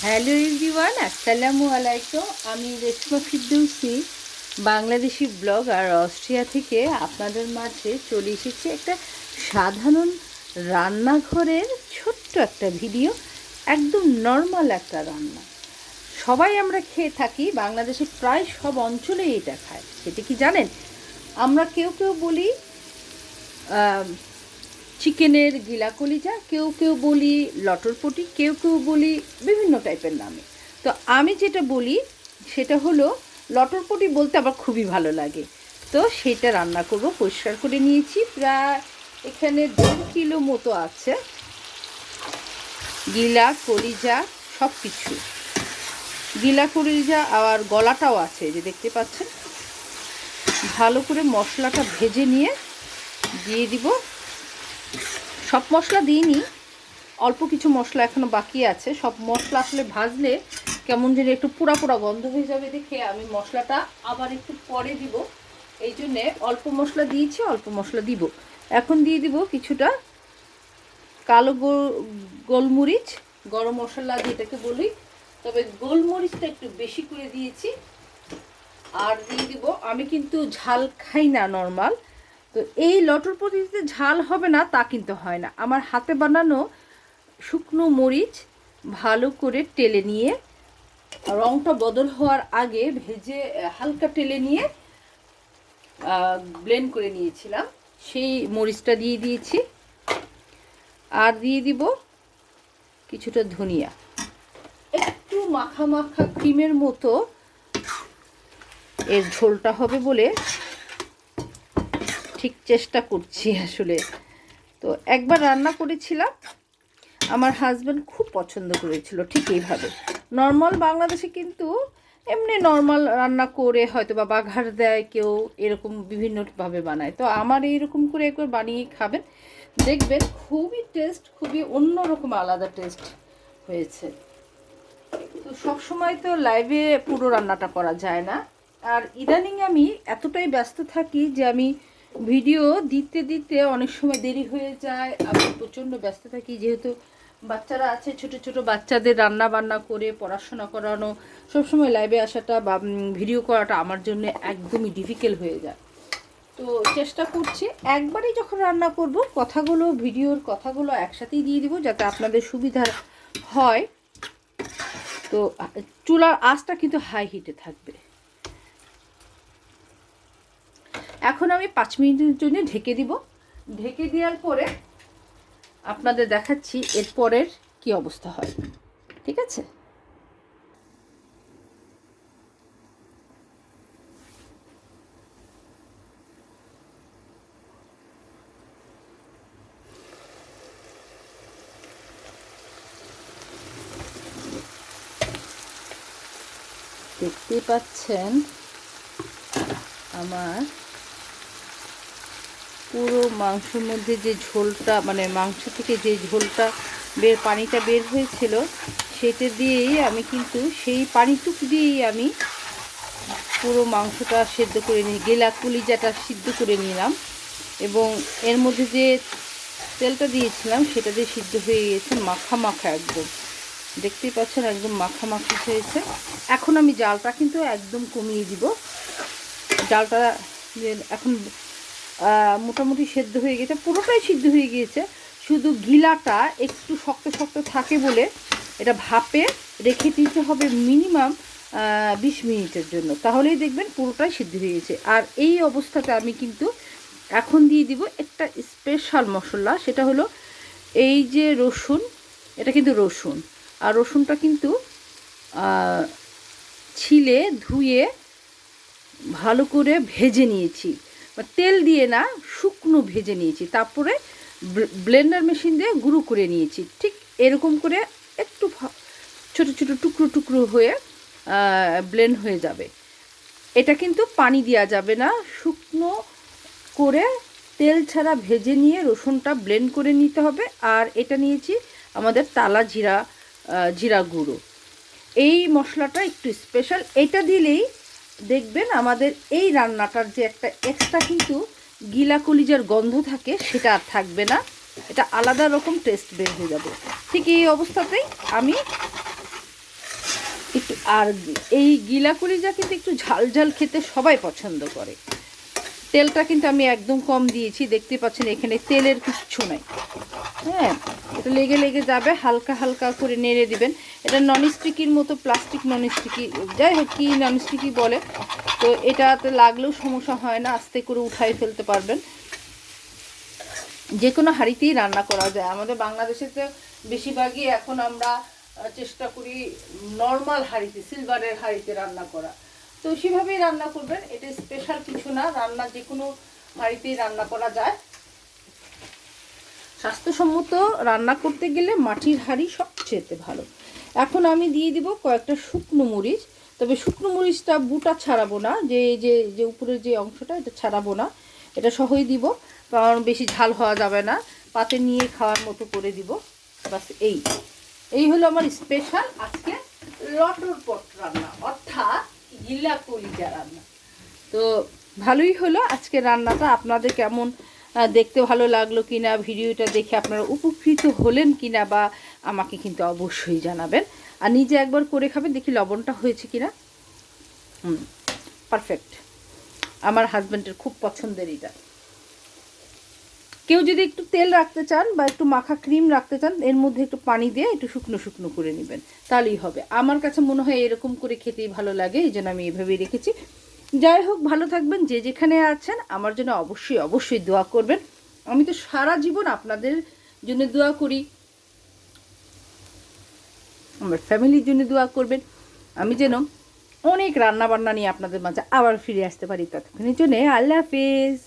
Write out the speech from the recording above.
Hello everyone, আসসালামু আলাইকুম। আমি রেশমা ফিরদৌসি, বাংলাদেশি ব্লগার অস্ট্রিয়া থেকে আপনাদের মাঝে চলে এসেছি একটা সাধারণ রান্নাঘরের ছোট্ট একটা ভিডিও। একদম নর্মাল একটা রান্না, সবাই আমরা খেয়ে থাকি, বাংলাদেশের প্রায় সব অঞ্চলেই এটা খায়। সেটা কি জানেন? আমরা কেউ কেউ বলি চিকেনের গিলা কলিজা, কেউ কেউ বলি লটরপটি, কেউ কেউ বলি বিভিন্ন টাইপের নামে। তো আমি যেটা বলি সেটা হলো লটরপটি, বলতে আমার খুবই ভালো লাগে। তো সেটা রান্না করব। পরিষ্কার করে নিয়েছি, প্রায় এখানে 1.5 কিলো মতো আছে গিলা কলিজা, সব কিছু গিলা কলিজা। আর গলাটাও আছে, যে দেখতে পাচ্ছেন। ভালো করে মশলাটা ভেজে নিয়ে দিয়ে দিব। সব মশলা দিইনি, অল্প কিছু মশলা এখনও বাকি আছে। সব মশলা আসলে ভাজলে কেমন যেন একটু পোড়া পোড়া গন্ধ হয়ে যাবে, দেখে আমি মশলাটা আবার একটু পরে দিব। এই জন্যে অল্প মশলা দিয়েছি, অল্প মশলা দিব। এখন দিয়ে দিব কিছুটা কালো গোলমরিচ, গরম মশলা যেটাকে বলি, তবে গোলমরিচটা একটু বেশি করে দিয়েছি। আর দিয়ে দিব, আমি কিন্তু ঝাল খাই না নর্মাল। তো এই লটরপটিতে ঝাল হবে না তা কিন্তু হয় না। আমার হাতে বানানো শুকনো মরিচ ভালো করে টেলে নিয়ে, রঙটা বদল হওয়ার আগে ভেজে হালকা টেলে নিয়ে ব্লেন্ড করে নিয়েছিলাম, সেই মরিচটা দিয়ে দিয়েছি। আর দিয়ে দিব কিছুটা ধনিয়া, একটু মাখা মাখা ক্রিমের মতো এর ঝোলটা হবে বলে ঠিক চেষ্টা করছি আসলে। তো একবার রান্না করেছিলাম, আমার হাজব্যান্ড খুব পছন্দ করেছিল ঠিক এইভাবে। নর্মাল বাংলাদেশে কিন্তু এমনি নর্মাল রান্না করে হয়তো বা বাঘার দেয় কেউ, এরকম বিভিন্নভাবে বানায়। তো আমার এইরকম করে একবার বানিয়ে খাবেন, দেখবেন খুবই টেস্ট, খুবই অন্যরকম আলাদা টেস্ট হয়েছে। তো সবসময় তো লাইভে পুরো রান্নাটা করা যায় না। আর ইদানিং আমি এতটাই ব্যস্ত থাকি যে আমি ভিডিও দিতে দিতে অনেক সময় দেরি হয়ে যায়। আমি প্রচণ্ড ব্যস্ত থাকি, যেহেতু বাচ্চারা আছে, ছোট ছোট বাচ্চাদের রান্না বান্না করে পড়াশোনা করানো, সবসময় লাইভে আসাটা বা ভিডিও করাটা আমার জন্য একদমই ডিফিকাল্ট হয়ে যায়। তো চেষ্টা করছি একবারই যখন রান্না করব কথাগুলো, ভিডিওর কথাগুলো একসাথেই দিয়ে দিব যাতে আপনাদের সুবিধা হয়। তো চুলার আঁচটা কিন্তু হাই হিটে থাকবে। এখন আমি 5 মিনিটের জন্য ঢেকে দিব। ঢেকে দেওয়ার পরে আপনাদের দেখাচ্ছি এরপরের কি অবস্থা হয়। ঠিক আছে? দেখতে পাচ্ছেন আমার পুরো মাংসের মধ্যে যে ঝোলটা, মানে মাংস থেকে যে ঝোলটা পানিটা বের হয়েছিল, সেটা দিয়েই আমি কিন্তু সেই পানিটুকু দিয়েই আমি পুরো মাংসটা সেদ্ধ করে নিই, গেলা কলিজাটা সিদ্ধ করে নিলাম। এবং এর মধ্যে যে তেলটা দিয়েছিলাম সেটা দিয়ে সিদ্ধ হয়ে গিয়েছে, মাখা মাখা একদম। দেখতেই পাচ্ছেন একদম মাখা মাখা হয়েছে। এখন আমি জালটা কিন্তু একদম কমিয়ে দিব। জালটা এখন মোটামুটি সেদ্ধ হয়ে গেছে, পুরোটাই সিদ্ধ হয়ে গিয়েছে। শুধু গিলাটা একটু শক্ত শক্ত থাকে বলে এটা ভাপে রেখে দিতে হবে মিনিমাম 20 মিনিটের জন্য, তাহলেই দেখবেন পুরোটাই সিদ্ধ হয়ে গেছে। আর এই অবস্থাতে আমি কিন্তু এখন দিয়ে দিব একটা স্পেশাল মশলা, সেটা হলো এই যে রসুন, এটা কিন্তু রসুন। আর রসুনটা কিন্তু ছিলে ধুয়ে ভালো করে ভেজে নিয়েছি, বা তেল দিয়ে না, শুকনো ভেজে নিয়েছি। তারপরে ব্লেন্ডার মেশিন দিয়ে গুঁড়ো করে নিয়েছি। ঠিক এরকম করে একটু ছোট ছোট টুকরো টুকরো হয়ে ব্লেন্ড হয়ে যাবে। এটা কিন্তু পানি দেওয়া যাবে না, শুকনো করে তেল ছাড়া ভেজে নিয়ে রসুনটা ব্লেন্ড করে নিতে হবে। আর এটা নিয়েছি আমাদের তালা জিরা গুঁড়ো। এই মশলাটা একটু স্পেশাল, এটা দিলেই দেখবেন আমাদের এই রান্নাটার যে একটা এক্সট্রা কিন্তু গিলা কলিজার গন্ধ থাকে সেটা আর থাকবে না, এটা আলাদা রকম টেস্ট বের হয়ে যাবে। ঠিক এই অবস্থাতেই আমি একটু আর এই গিলা কলিজা কিন্তু একটু ঝাল ঝাল খেতে সবাই পছন্দ করে। তেলটা কিন্তু আমি একদম কম দিয়েছি, দেখতে পাচ্ছেন এখানে তেলের কিচ্ছু নাই। হ্যাঁ, এটা লেগে লেগে যাবে, হালকা হালকা করে নেড়ে দিবেন। এটা ননস্টিকির মতো, প্লাস্টিক ননস্টিকি, যাই হোক কী ননস্টিকি বলে, তো এটাতে লাগলেও সমস্যা হয় না, আস্তে করে উঠাই ফেলতে পারবেন। যে কোনো হাঁড়িতেই রান্না করা যায়। আমাদের বাংলাদেশে তো বেশিরভাগই এখন আমরা চেষ্টা করি নর্মাল হাঁড়িতে, সিলভারের হাঁড়িতে রান্না করা। তো সেভাবেই রান্না করবেন, এটা স্পেশাল কিছু না, রান্না যে কোনো হাঁড়িতেই রান্না করা যায়। স্বাস্থ্যসম্মত রান্না করতে গেলে মাটির হাঁড়ি সবচেয়ে ভালো। এখন আমি দিয়ে দিব কয়েকটা শুকনো মরিচ, তবে শুকনো মরিচটা বুটা ছাড়াবো না, যে যে যে উপরের যে অংশটা এটা ছাড়াবো না, এটা সহই দিব, কারণ বেশি ঝাল হওয়া যাবে না, পাতে নিয়ে খাওয়ার মতো করে দিব। বাস এই হলো আমার স্পেশাল আজকে লটরপট রান্না, অর্থাৎ গিলা কলিজা রান্না। তো ভালোই হলো আজকে রান্নাটা। আপনাদের কেমন দেখতে ভালো লাগলো কিনা, ভিডিওটা দেখে আপনারা উপকৃত হলেন কিনা, বা আমাকে কিন্তু অবশ্যই জানাবেন। আর নিজে একবার করে খাবেন, দেখি লবণটা হয়েছে কিনা। পারফেক্ট, আমার হাজব্যান্ডের খুব পছন্দের এটা। কেউ যদি একটু তেল রাখতে চান বা একটু মাখা ক্রিম রাখতে চান, এর মধ্যে একটু পানি দিয়ে একটু শুকনো শুকনো করে নেবেন, তাহলেই হবে। আমার কাছে মনে হয় এরকম করে খেতেই ভালো লাগে, এই জন্য আমি এভাবেই রেখেছি। যাই হোক, ভালো থাকবেন, যে যেখানে আছেন আমার জন্য অবশ্যই অবশ্যই দোয়া করবেন। আমি তো সারা জীবন আপনাদের জন্য দোয়া করি, আমার ফ্যামিলির জন্য দোয়া করবেন, আমি যেন অনেক রান্না বান্না নিয়ে আপনাদের মাঝে আবার ফিরে আসতে পারি। ততক্ষণের জন্য আল্লাহ হাফেজ।